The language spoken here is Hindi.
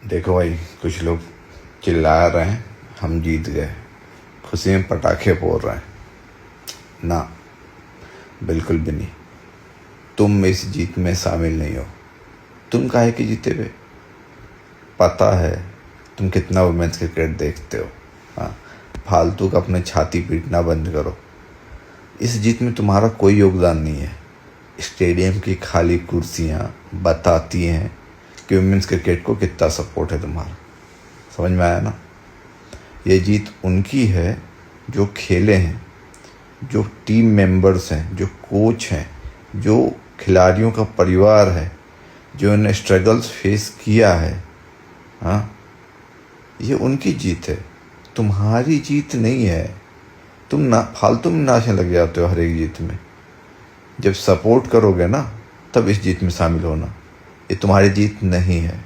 देखो भाई, कुछ लोग चिल्ला रहे हैं हम जीत गए, खुशी में पटाखे फोड़ रहे हैं। ना, बिल्कुल भी नहीं। तुम इस जीत में शामिल नहीं हो। तुम काहे के जीते हुए? पता है तुम कितना वुमेन्स क्रिकेट देखते हो। हाँ, फालतू का अपने छाती पीटना बंद करो। इस जीत में तुम्हारा कोई योगदान नहीं है। स्टेडियम की खाली कुर्सियाँ बताती हैं कि वुमेन्स क्रिकेट को कितना सपोर्ट है तुम्हारा। समझ में आया ना? ये जीत उनकी है जो खेले हैं, जो टीम मेंबर्स हैं, जो कोच हैं, जो खिलाड़ियों का परिवार है, जो ने स्ट्रगल्स फेस किया है। हाँ, ये उनकी जीत है, तुम्हारी जीत नहीं है। तुम ना फालतू में नाचने लग जाते हो हर एक जीत में। जब सपोर्ट करोगे ना, तब इस जीत में शामिल होना। ये तुम्हारी जीत नहीं है।